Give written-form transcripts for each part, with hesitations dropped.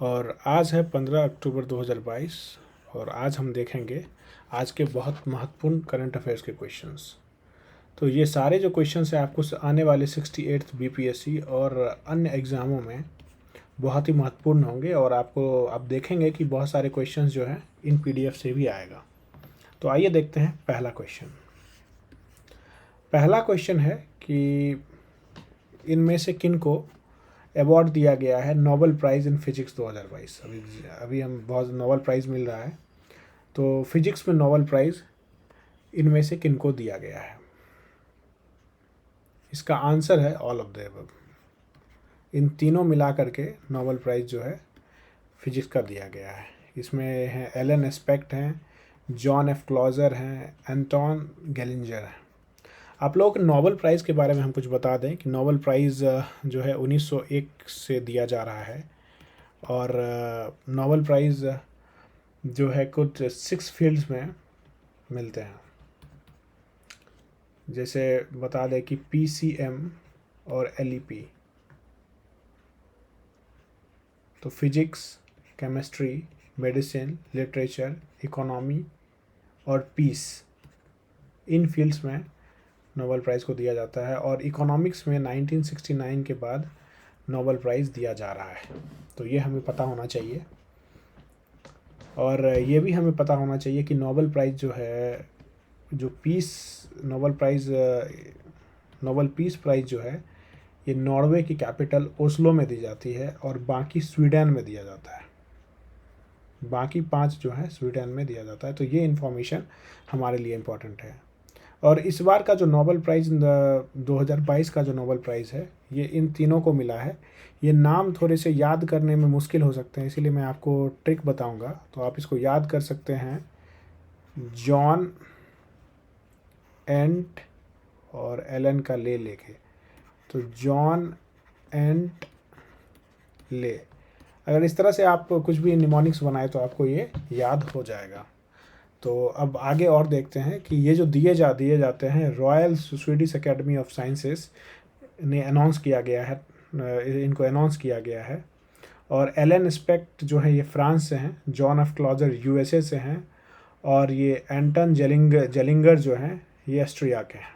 और आज है 15 अक्टूबर 2022 और आज हम देखेंगे आज के बहुत महत्वपूर्ण करंट अफेयर्स के क्वेश्चंस। तो ये सारे जो क्वेश्चंस हैं आपको आने वाले 68th बीपीएससी और अन्य एग्ज़ामों में बहुत ही महत्वपूर्ण होंगे और आपको आप देखेंगे कि बहुत सारे क्वेश्चंस जो हैं इन पीडीएफ से भी आएगा। तो आइए देखते हैं पहला क्वेश्चन। पहला क्वेश्चन है कि इनमें से किन को अवार्ड दिया गया है नोबेल प्राइज़ इन फिजिक्स 2022। अभी हम बहुत नोबेल प्राइज़ मिल रहा है, तो फिजिक्स में नोबेल प्राइज़ इनमें से किन को दिया गया है? इसका आंसर है ऑल ऑफ द अबव। इन तीनों मिला करके नोबेल प्राइज़ जो है फिजिक्स का दिया गया है। इसमें हैं एलन एस्पेक्ट हैं, जॉन एफ क्लॉजर हैं, एंटोन गेलिंजर हैं। आप लोगों को नोबेल प्राइज़ के बारे में हम कुछ बता दें कि नोबेल प्राइज़ जो है 1901 से दिया जा रहा है और नोबेल प्राइज़ जो है कुछ 6 फील्ड्स में मिलते हैं। जैसे बता दें कि पीसीएम और एलईपी, तो physics, chemistry, medicine, literature, economy और पीस, इन फील्ड्स में नोबेल प्राइज़ को दिया जाता है। और इकोनॉमिक्स में 1969 के बाद नोबेल प्राइज़ दिया जा रहा है, तो ये हमें पता होना चाहिए। और ये भी हमें पता होना चाहिए कि नोबेल प्राइज़ जो है, जो नोबेल पीस प्राइज़ जो है, ये नॉर्वे की कैपिटल ओस्लो में दी जाती है और बाकी स्वीडन में दिया जाता है। बाकी 5 जो है स्वीडन में दिया जाता है। तो ये इन्फॉर्मेशन हमारे लिए इम्पोर्टेंट है। और इस बार का जो नोबेल प्राइज़ 2022 का जो नोबेल प्राइज़ है, ये इन तीनों को मिला है। ये नाम थोड़े से याद करने में मुश्किल हो सकते हैं, इसीलिए मैं आपको ट्रिक बताऊंगा, तो आप इसको याद कर सकते हैं। जॉन एंट और एलन का ले लेके, तो जॉन एंट ले। अगर इस तरह से आप कुछ भी निमोनिक्स बनाए तो आपको ये याद हो जाएगा। तो अब आगे और देखते हैं कि ये जो दिए जाते हैं, royal Swedish academy of sciences ने अनाउंस किया गया है, इनको अनाउंस किया गया है। और एलन स्पेक्ट जो है ये फ्रांस से हैं, जॉन एफ क्लॉजर यूएसए से हैं और ये एंटन जेलिंगर जो हैं ये ऑस्ट्रिया के हैं।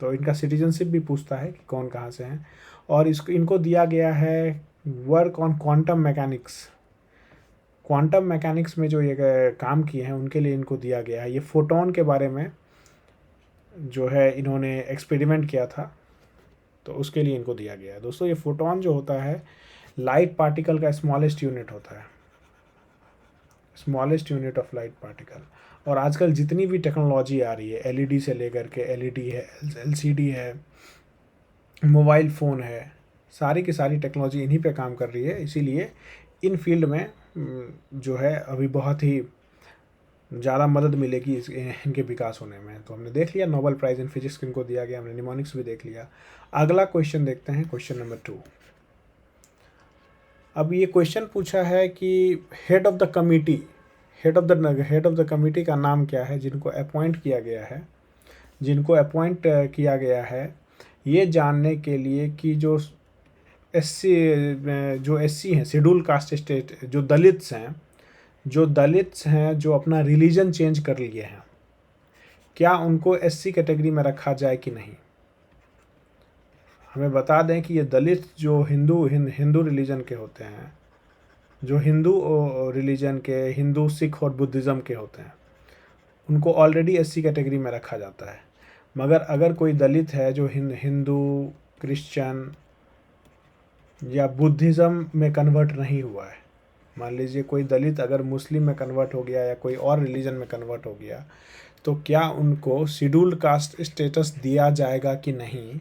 तो इनका सिटीजनशिप भी पूछता है कि कौन कहाँ से हैं। और इनको दिया गया है work on quantum mechanics. Quantum mechanics में जो ये काम किए हैं उनके लिए इनको दिया गया है। ये फोटोन के बारे में जो है इन्होंने एक्सपेरिमेंट किया था, तो उसके लिए इनको दिया गया है। दोस्तों, ये फोटोन जो होता है लाइट पार्टिकल का स्मॉलेस्ट यूनिट होता है, smallest unit of light particle. और आजकल जितनी भी टेक्नोलॉजी आ रही है, एलईडी से लेकर के एलईडी है, एलसीडी है, मोबाइल फ़ोन है, सारी की सारी टेक्नोलॉजी इन्हीं पे काम कर रही है। इसीलिए इन फील्ड में जो है अभी बहुत ही ज़्यादा मदद मिलेगी इनके विकास होने में। तो हमने देख लिया नोबेल प्राइज़ इन फिजिक्स किनको दिया गया, हमने निमोनिक्स भी देख लिया। अगला क्वेश्चन देखते हैं, क्वेश्चन नंबर 2। अब ये क्वेश्चन पूछा है कि हेड ऑफ द कमिटी का नाम क्या है, जिनको अपॉइंट किया गया है, ये जानने के लिए कि जो एससी हैं, शेड्यूल कास्ट स्टेट, जो दलित्स हैं जो अपना रिलीजन चेंज कर लिए हैं, क्या उनको एससी कैटेगरी में रखा जाए कि नहीं। हमें बता दें कि ये दलित जो हिंदू रिलीजन के होते हैं, जो हिंदू रिलीजन के, हिंदू, सिख और बुद्धिज़्म के होते हैं, उनको ऑलरेडी एससी कैटेगरी में रखा जाता है। मगर अगर कोई दलित है जो हिंदू, क्रिश्चियन या बुद्धिज़्म में कन्वर्ट नहीं हुआ है, मान लीजिए कोई दलित अगर मुस्लिम में कन्वर्ट हो गया या कोई और रिलीजन में कन्वर्ट हो गया, तो क्या उनको शेड्यूल्ड कास्ट स्टेटस दिया जाएगा कि नहीं,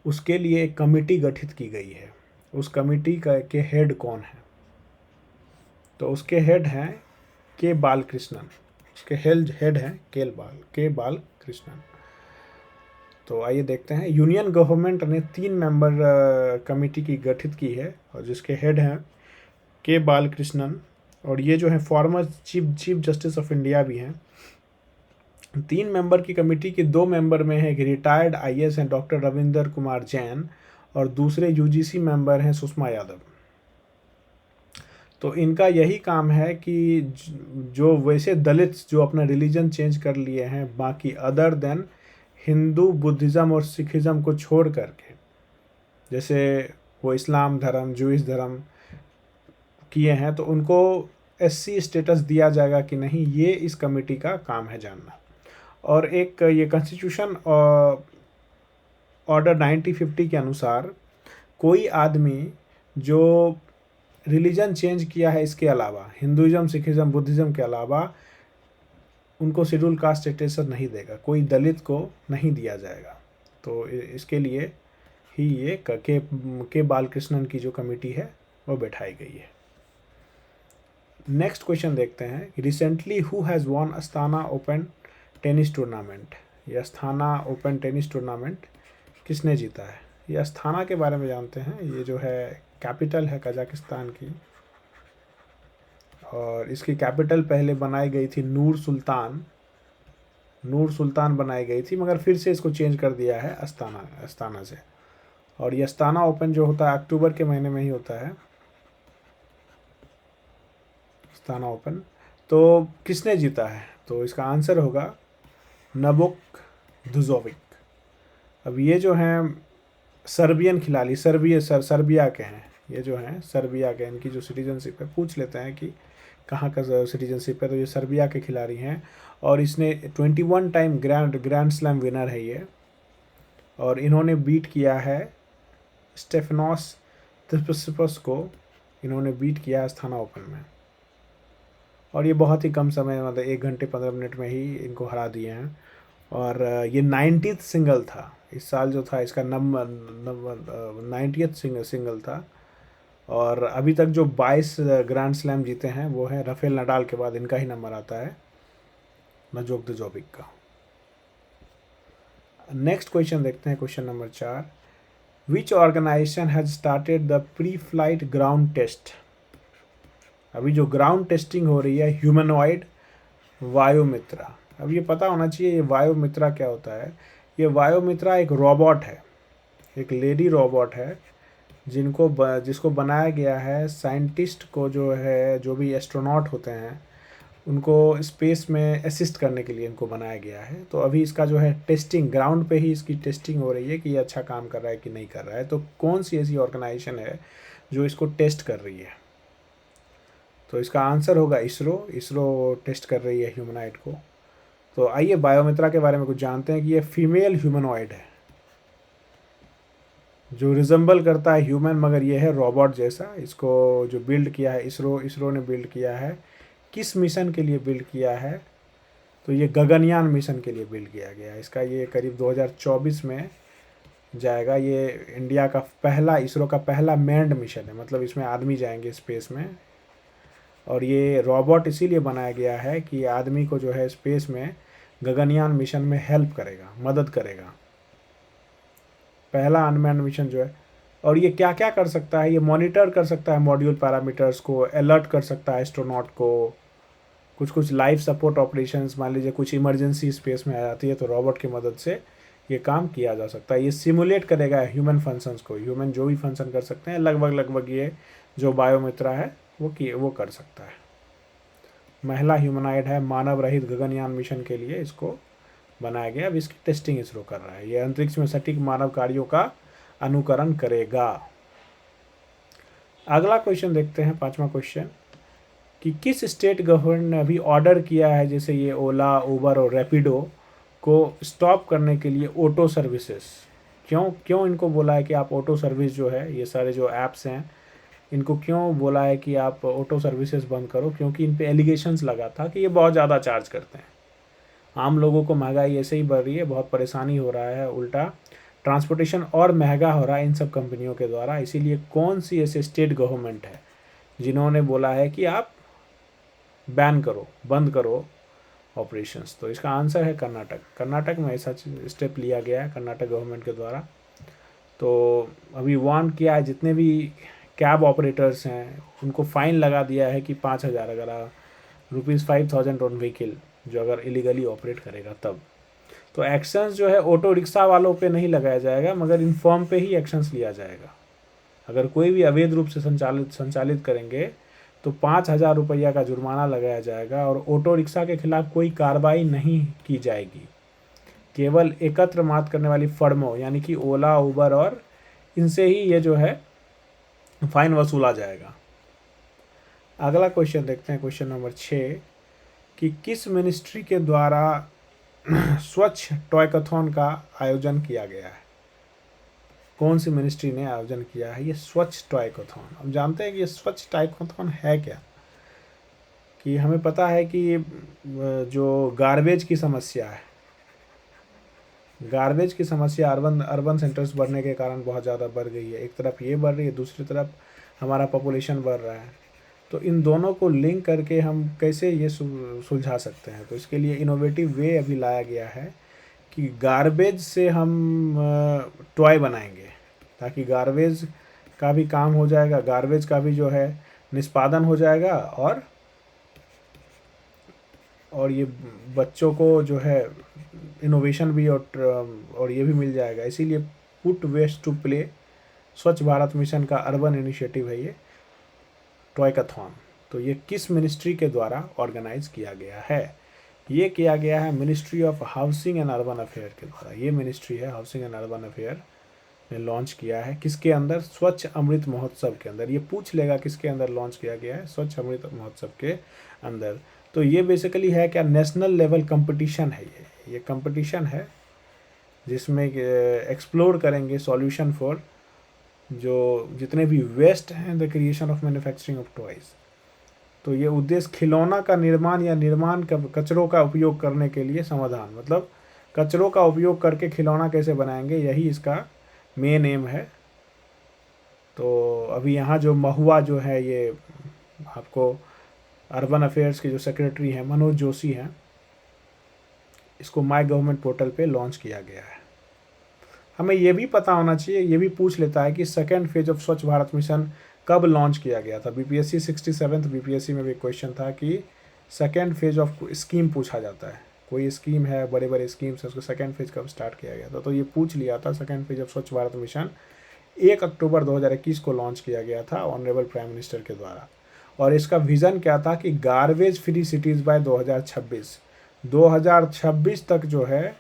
उसके लिए एक कमेटी गठित की गई है। उस कमेटी के हेड कौन है? तो उसके हेड हैं के बालकृष्णन। उसके हेड हैं के बालकृष्णन। तो आइए देखते हैं। यूनियन गवर्नमेंट ने 3 मेंबर कमेटी की गठित की है और जिसके हेड हैं के बालकृष्णन, और ये जो है former chief justice of India भी हैं। 3 मेंबर की कमेटी के 2 मेंबर में है रिटायर्ड आईएएस हैं डॉक्टर रविंदर कुमार जैन, और दूसरे यूजीसी मेंबर हैं सुषमा यादव। तो इनका यही काम है कि जो वैसे दलित जो अपना रिलीजन चेंज कर लिए हैं बाकी अदर देन हिंदू, बुद्धिज़्म और सिखिज़्म को छोड़ करके, जैसे वो इस्लाम धर्म, जूइश धर्म किए हैं, तो उनको एससी स्टेटस दिया जाएगा कि नहीं, ये इस कमेटी का काम है जानना। और एक ये कॉन्स्टिट्यूशन ऑर्डर 1950 के अनुसार कोई आदमी जो रिलीजन चेंज किया है इसके अलावा, हिंदुइज्म, सिखिज़्म, बुद्धिज़्म के अलावा, उनको शेड्यूल कास्ट स्टेटस नहीं देगा, कोई दलित को नहीं दिया जाएगा। तो इसके लिए ही ये के बालकृष्णन की जो कमेटी है वो बैठाई गई है। नेक्स्ट क्वेश्चन देखते हैं, recently who has won Astana open tennis tournament. ये अस्थाना ओपन टेनिस टूर्नामेंट किसने जीता है? ये अस्थाना के बारे में जानते हैं। ये जो है कैपिटल है कजाकिस्तान की, और इसकी कैपिटल पहले बनाई गई थी नूर सुल्तान बनाई गई थी, मगर फिर से इसको चेंज कर दिया है अस्ताना से। और ये अस्ताना ओपन जो होता है अक्टूबर के महीने में ही होता है, अस्ताना ओपन। तो किसने जीता है? तो इसका आंसर होगा नोवाक जोकोविच। अब ये जो हैं सर्बियन खिलाड़ी, सर्बिया के हैं, ये जो हैं सर्बिया के, इनकी जो सिटीजनशिप है पूछ लेते हैं कि कहाँ का सिटीजनशिप है। तो ये सर्बिया के खिलाड़ी हैं और इसने 21 टाइम ग्रैंड स्लैम विनर है ये, और इन्होंने बीट किया है स्टेफनोस tsitsipas को, इन्होंने बीट किया अस्थाना ओपन में। और ये बहुत ही कम समय, मतलब 1 घंटे 15 मिनट में ही इनको हरा दिए हैं। और ये 90th सिंगल था इस साल जो था, इसका 90th सिंगल था। और अभी तक जो 22 ग्रैंड स्लैम जीते हैं वो है राफेल नडाल के बाद इनका ही नंबर आता है, नोवाक जोकोविच का। नेक्स्ट क्वेश्चन देखते हैं, question number 4, which organisation has started the pre flight ground test. अभी जो ग्राउंड टेस्टिंग हो रही है ह्यूमनॉइड वायुमित्रा। अब ये पता होना चाहिए ये वायुमित्रा क्या होता है। ये वायुमित्रा एक रोबोट है, एक लेडी रोबोट है जिसको बनाया गया है साइंटिस्ट को, जो है जो भी एस्ट्रोनॉट होते हैं उनको स्पेस में असिस्ट करने के लिए इनको बनाया गया है। तो अभी इसका जो है टेस्टिंग, ग्राउंड पे ही इसकी टेस्टिंग हो रही है कि ये अच्छा काम कर रहा है कि नहीं कर रहा है। तो कौन सी ऐसी ऑर्गेनाइजेशन है जो इसको टेस्ट कर रही है? तो इसका आंसर होगा इसरो टेस्ट कर रही है ह्यूमनॉइड को। तो आइए बायोमित्रा के बारे में कुछ जानते हैं कि ये फीमेल ह्यूमनॉइड है जो रिजेंबल करता है ह्यूमन, मगर ये है रोबोट जैसा। इसको जो बिल्ड किया है इसरो ने बिल्ड किया है। किस मिशन के लिए बिल्ड किया है? तो ये गगनयान मिशन के लिए बिल्ड किया गया है। इसका ये करीब 2024 में जाएगा। ये इंडिया का पहला, इसरो का पहला मैन्ड मिशन है, मतलब इसमें आदमी जाएंगे स्पेस में। और ये रोबोट इसीलिए बनाया गया है कि आदमी को जो है स्पेस में गगनयान मिशन में हेल्प करेगा, मदद करेगा, पहला अनमैन्ड मिशन जो है। और ये क्या क्या कर सकता है? ये मॉनिटर कर सकता है मॉड्यूल पैरामीटर्स को, अलर्ट कर सकता है एस्ट्रोनॉट को, कुछ लाइफ सपोर्ट ऑपरेशंस, मान लीजिए कुछ इमरजेंसी स्पेस में आ जाती है तो रोबोट की मदद से ये काम किया जा सकता है। ये सिमुलेट करेगा ह्यूमन फंक्शंस को, ह्यूमन जो भी फंक्शन कर सकते हैं लगभग ये जो बायोमित्रा है वो कर सकता है। महिला ह्यूमनॉइड है, मानव रहित गगनयान मिशन के लिए इसको बनाया गया। अब इसकी टेस्टिंग इसरो कर रहा है। ये अंतरिक्ष में सटीक मानव कार्यों का अनुकरण करेगा। अगला क्वेश्चन देखते हैं, 5वां क्वेश्चन, कि किस स्टेट गवर्नमेंट ने अभी ऑर्डर किया है, जैसे ये ओला, उबर और रैपिडो को स्टॉप करने के लिए ऑटो सर्विसेज। क्यों इनको बोला है कि आप ऑटो सर्विस जो है, ये सारे जो ऐप्स हैं इनको क्यों बोला है कि आप ऑटो सर्विसेज बंद करो? क्योंकि इन पे एलिगेशंस लगा था कि ये बहुत ज़्यादा चार्ज करते हैं। आम लोगों को महंगाई ऐसे ही बढ़ रही है, बहुत परेशानी हो रहा है, उल्टा ट्रांसपोर्टेशन और महंगा हो रहा है इन सब कंपनियों के द्वारा। इसीलिए कौन सी ऐसे स्टेट गवर्नमेंट है जिन्होंने बोला है कि आप बैन करो, बंद करो ऑपरेशंस? तो इसका आंसर है कर्नाटक में ऐसा स्टेप लिया गया है कर्नाटक गवर्नमेंट के द्वारा। तो अभी वार्न किया है जितने भी कैब ऑपरेटर्स हैं उनको फ़ाइन लगा दिया है कि 5,000, अगर ₹5,000 ऑन व्हीकल जो अगर इलीगली ऑपरेट करेगा तब। तो एक्शंस जो है ऑटो रिक्शा वालों पे नहीं लगाया जाएगा, मगर इन फर्म पे ही एक्शंस लिया जाएगा। अगर कोई भी अवैध रूप से संचालित करेंगे तो 5,000 रुपया का जुर्माना लगाया जाएगा और ऑटो रिक्शा के खिलाफ कोई कार्रवाई नहीं की जाएगी। केवल एकत्र मात करने वाली फर्मों यानी कि ओला, उबर और इनसे ही ये जो है फाइन वसूला जाएगा। अगला क्वेश्चन देखते हैं, क्वेश्चन नंबर 6 कि किस मिनिस्ट्री के द्वारा स्वच्छ टॉयकथॉन का आयोजन किया गया है। कौन सी मिनिस्ट्री ने आयोजन किया है ये स्वच्छ टॉयकथॉन। हम जानते हैं कि ये स्वच्छ टॉयकथॉन है क्या, कि हमें पता है कि जो गार्बेज की समस्या है, गार्बेज की समस्या अर्बन सेंटर्स बढ़ने के कारण बहुत ज़्यादा बढ़ गई है। एक तरफ ये बढ़ रही है, दूसरी तरफ हमारा पॉपुलेशन बढ़ रहा है। तो इन दोनों को लिंक करके हम कैसे ये सुलझा सकते हैं, तो इसके लिए इनोवेटिव वे अभी लाया गया है कि गार्बेज से हम टॉय बनाएंगे, ताकि गार्बेज का भी काम हो जाएगा, गार्बेज का भी जो है निष्पादन हो जाएगा और ये बच्चों को जो है इनोवेशन भी और ये भी मिल जाएगा। इसीलिए पुट वेस्ट टू प्ले स्वच्छ भारत मिशन का अर्बन इनिशिएटिव है ये टॉयकथॉन। तो ये किस मिनिस्ट्री के द्वारा ऑर्गेनाइज किया गया है? ये किया गया है ministry of housing and urban affair के द्वारा। ये मिनिस्ट्री है हाउसिंग एंड अर्बन अफेयर ने लॉन्च किया है। किसके अंदर? स्वच्छ अमृत महोत्सव के अंदर। ये पूछ लेगा किसके अंदर लॉन्च किया गया है, स्वच्छ अमृत महोत्सव के अंदर। तो ये बेसिकली है क्या, नेशनल लेवल कंपटीशन है। ये कंपटीशन है जिसमें एक्सप्लोर करेंगे सॉल्यूशन फॉर जो जितने भी वेस्ट हैं the creation of manufacturing of toys. तो ये उद्देश्य खिलौना का निर्माण या निर्माण का कचरों का उपयोग करने के लिए समाधान, मतलब कचरों का उपयोग करके खिलौना कैसे बनाएंगे, यही इसका मेन एम है। तो अभी यहाँ जो महुआ जो है, ये आपको अर्बन अफेयर्स के जो सेक्रेटरी हैं मनोज जोशी हैं, इसको माई गवर्नमेंट पोर्टल पे लॉन्च किया गया है। हमें ये भी पता होना चाहिए, ये भी पूछ लेता है कि सेकेंड फेज ऑफ स्वच्छ भारत मिशन कब लॉन्च किया गया था। बीपीएससी 67th बीपीएससी में भी क्वेश्चन था कि सेकेंड फेज ऑफ स्कीम पूछा जाता है, कोई स्कीम है, बड़े बड़े स्कीम्स है, उसको सेकेंड फेज कब स्टार्ट किया गया था। तो ये पूछ लिया था। सेकेंड फेज ऑफ स्वच्छ भारत मिशन 1 अक्टूबर 2021 को लॉन्च किया गया था ऑनरेबल प्राइम मिनिस्टर के द्वारा। और इसका विज़न क्या था कि गार्बेज फ्री सिटीज़ बाय 2026 तक जो है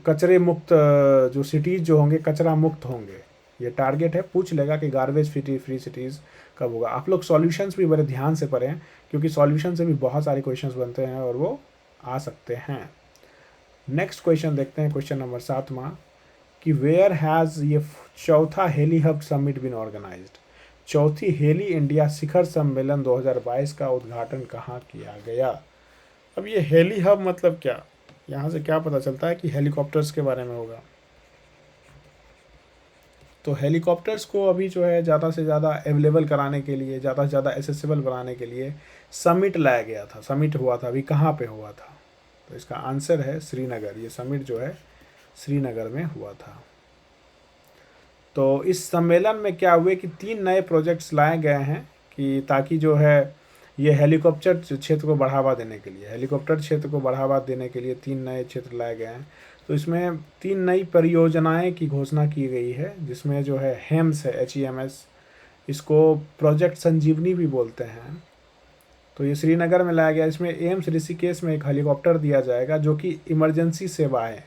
कचरे मुक्त जो सिटीज़ जो होंगे कचरा मुक्त होंगे, ये टारगेट है। पूछ लेगा कि गार्बेज फ्री सिटीज़ कब होगा। आप लोग सॉल्यूशंस भी बड़े ध्यान से पढ़ें, क्योंकि सॉल्यूशन से भी बहुत सारे क्वेश्चंस बनते हैं और वो आ सकते हैं। नेक्स्ट क्वेश्चन देखते हैं, क्वेश्चन नंबर 7वां कि वेयर हैज़ ये चौथा हेली हब समिट बिन ऑर्गेनाइज्ड। चौथी हेली इंडिया शिखर सम्मेलन 2022 का उद्घाटन कहाँ किया गया। अब ये हेली हब मतलब क्या, यहाँ से क्या पता चलता है कि हेलीकॉप्टर्स के बारे में होगा। तो हेलीकॉप्टर्स को अभी जो है ज़्यादा से ज़्यादा अवेलेबल कराने के लिए, ज़्यादा से ज़्यादा एसेसिबल बनाने के लिए समिट लाया गया था। समिट हुआ था, अभी कहाँ पे हुआ था? तो इसका आंसर है श्रीनगर। ये समिट जो है श्रीनगर में हुआ था। तो इस सम्मेलन में क्या हुए कि 3 नए प्रोजेक्ट्स लाए गए हैं कि ताकि जो है ये हेलीकॉप्टर क्षेत्र को बढ़ावा देने के लिए, हेलीकॉप्टर क्षेत्र को बढ़ावा देने के लिए 3 नए क्षेत्र लाए गए हैं। तो इसमें 3 नई परियोजनाएं की घोषणा की गई है, जिसमें जो है हेम्स है, HEMS, इसको प्रोजेक्ट संजीवनी भी बोलते हैं। तो ये श्रीनगर में लाया गया। इसमें एम्स ऋषिकेश में एक हेलीकॉप्टर दिया जाएगा जो कि इमरजेंसी सेवाएं,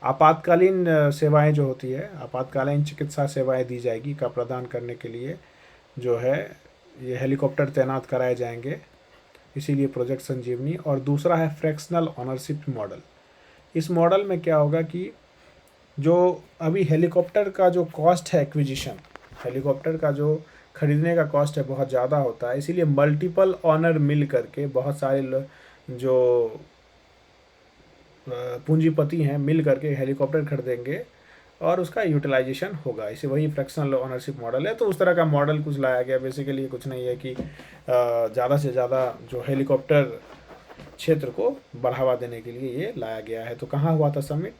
आपातकालीन सेवाएं जो होती है, आपातकालीन चिकित्सा सेवाएं दी जाएगी का प्रदान करने के लिए जो है ये हेलीकॉप्टर तैनात कराए जाएंगे, इसीलिए प्रोजेक्ट संजीवनी। और दूसरा है फ्रैक्शनल ऑनरशिप मॉडल। इस मॉडल में क्या होगा कि जो अभी हेलीकॉप्टर का जो कॉस्ट है एक्विजिशन, हेलीकॉप्टर का जो खरीदने का कॉस्ट है बहुत ज़्यादा होता है, इसीलिए मल्टीपल ऑनर मिल करके बहुत सारे जो पूंजीपति हैं मिल करके हेलीकॉप्टर खरीदेंगे और उसका यूटिलाइजेशन होगा। इसे वही फ्रैक्शनल ओनरशिप मॉडल है। तो उस तरह का मॉडल कुछ लाया गया। बेसिकली कुछ नहीं है कि ज़्यादा से ज़्यादा जो हेलीकॉप्टर क्षेत्र को बढ़ावा देने के लिए ये लाया गया है। तो कहाँ हुआ था समिट?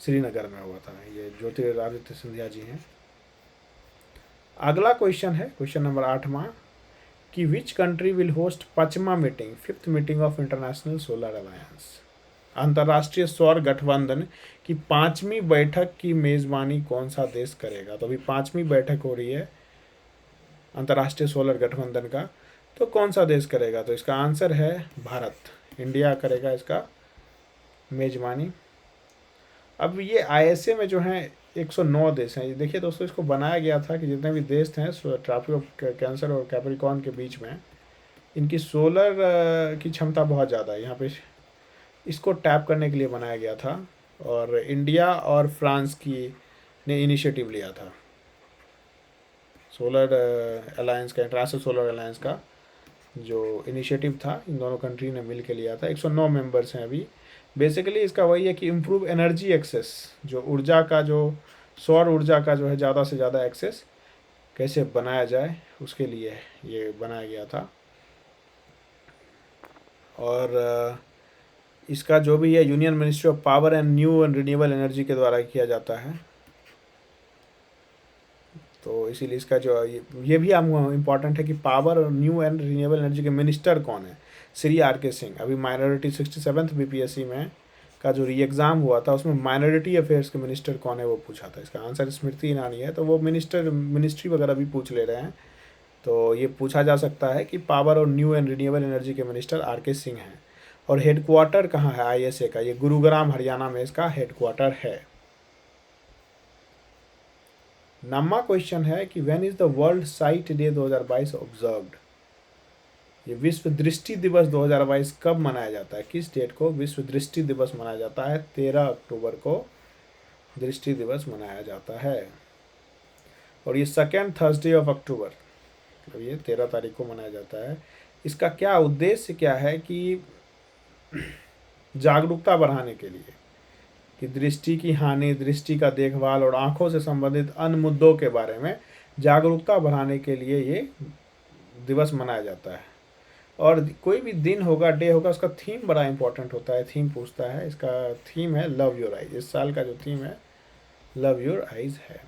श्रीनगर में हुआ था। ये ज्योतिरादित्य सिंधिया जी हैं। अगला क्वेश्चन है क्वेश्चन नंबर 8वां कि विच कंट्री विल होस्ट 5वां meeting 5th meeting of international solar alliance. अंतर्राष्ट्रीय सौर गठबंधन की 5वीं बैठक की मेज़बानी कौन सा देश करेगा? तो अभी 5वीं बैठक हो रही है अंतर्राष्ट्रीय सोलर गठबंधन का। तो कौन सा देश करेगा? तो इसका आंसर है भारत, इंडिया करेगा इसका मेजबानी। अब ये ISA में जो है 109 देश हैं। देखिए दोस्तों, इसको बनाया गया था कि जितने भी देश थे ट्रॉपिक ऑफ कैंसर और कैप्रिकॉर्न के बीच में, इनकी सोलर की क्षमता बहुत ज़्यादा है यहाँ पे, इसको टैप करने के लिए बनाया गया था। और इंडिया और फ्रांस की ने इनिशिएटिव लिया था सोलर अलायंस का, इंटरनेशनल सोलर अलायंस का जो इनिशिएटिव था, इन दोनों कंट्री ने मिल के लिया था। 109 मेंबर्स हैं अभी। बेसिकली इसका वही है कि इम्प्रूव एनर्जी एक्सेस, जो ऊर्जा का, जो सौर ऊर्जा का जो है ज़्यादा से ज़्यादा एक्सेस कैसे बनाया जाए, उसके लिए ये बनाया गया था। और इसका जो भी है union ministry of power and new and renewable energy के द्वारा किया जाता है। तो इसीलिए इसका जो ये भी हम इम्पॉर्टेंट है कि पावर और न्यू एंड रिन्यूएबल एनर्जी के मिनिस्टर कौन है? श्री RK सिंह। अभी माइनॉरिटी 67th BPSC में का जो री एग्ज़ाम हुआ था, उसमें माइनॉरिटी अफेयर्स के मिनिस्टर कौन है वो पूछा था। इसका आंसर स्मृति ईरानी है। तो वो मिनिस्ट्री वगैरह भी पूछ ले रहे हैं, तो ये पूछा जा सकता है कि पावर और न्यू एंड रिन्यूएबल एनर्जी के मिनिस्टर RK सिंह हैं। और हेडक्वार्टर कहाँ है ISA का? ये गुरुग्राम हरियाणा में इसका हेडक्वार्टर है। नम्मा क्वेश्चन है कि when is the world site day 2022 observed? ये विश्व दृष्टि दिवस 2022 कब मनाया जाता है? किस डेट को विश्व दृष्टि दिवस मनाया जाता है? 13 अक्टूबर को दृष्टि दिवस मनाया जाता है। और ये सेकेंड थर्सडे ऑफ अक्टूबर, मतलब ये 13 तारीख को मनाया जाता है। इसका क्या उद्देश्य क्या है? कि जागरूकता बढ़ाने के लिए कि दृष्टि की हानि, दृष्टि का देखभाल और आंखों से संबंधित अन्य मुद्दों के बारे में जागरूकता बढ़ाने के लिए ये दिवस मनाया जाता है। और कोई भी दिन होगा, डे होगा, उसका थीम बड़ा इंपॉर्टेंट होता है। थीम पूछता है, इसका थीम है लव योर आइज। इस साल का जो थीम है लव योर आइज है।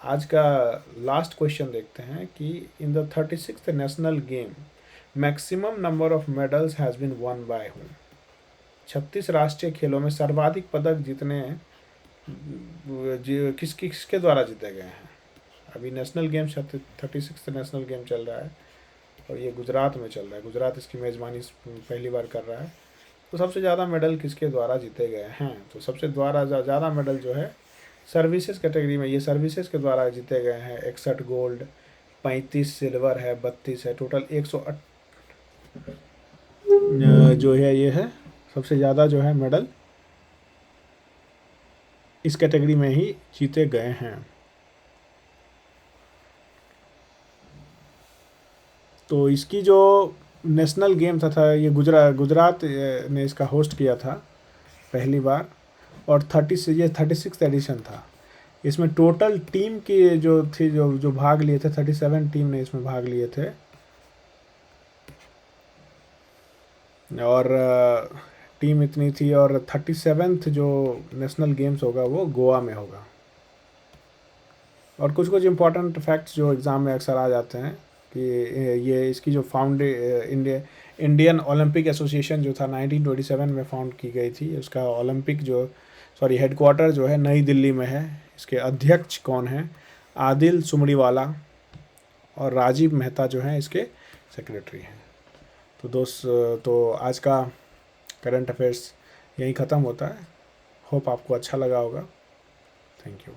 आज का लास्ट क्वेश्चन देखते हैं कि in the 36th national game maximum number of medals has been won by whom? 36 राष्ट्रीय खेलों में सर्वाधिक पदक जितने किसके द्वारा जीते गए हैं? अभी नेशनल गेम 36 नेशनल गेम चल रहा है और ये गुजरात में चल रहा है। गुजरात इसकी मेज़बानी पहली बार कर रहा है। तो सबसे ज़्यादा मेडल किसके द्वारा जीते गए हैं? तो सबसे ज़्यादा मेडल जो है सर्विसेज कैटेगरी में, ये सर्विसेज के द्वारा जीते गए हैं। 61 गोल्ड, 35 सिल्वर है, 32 है, टोटल 108 जो है ये है सबसे ज़्यादा जो है मेडल इस कैटेगरी में ही जीते गए हैं। तो इसकी जो नेशनल गेम था ये गुजरात ने इसका होस्ट किया था पहली बार। और 36 एडिशन था। इसमें टोटल टीम की जो थी, जो भाग लिए थे, 37 टीम ने इसमें भाग लिए थे। और टीम इतनी थी। और 37th जो नेशनल गेम्स होगा वो गोवा में होगा। और कुछ इम्पोर्टेंट फैक्ट्स जो एग्ज़ाम में अक्सर आ जाते हैं कि ये इसकी जो इंडियन ओलंपिक एसोसिएशन जो था 1927 में फाउंड की गई थी। उसका हेडक्वार्टर जो है नई दिल्ली में है। इसके अध्यक्ष कौन हैं? आदिल सुमड़ीवाला और राजीव मेहता जो हैं इसके सेक्रेटरी हैं। तो आज का करंट अफेयर्स यहीं ख़त्म होता है। होप आपको अच्छा लगा होगा। Thank you.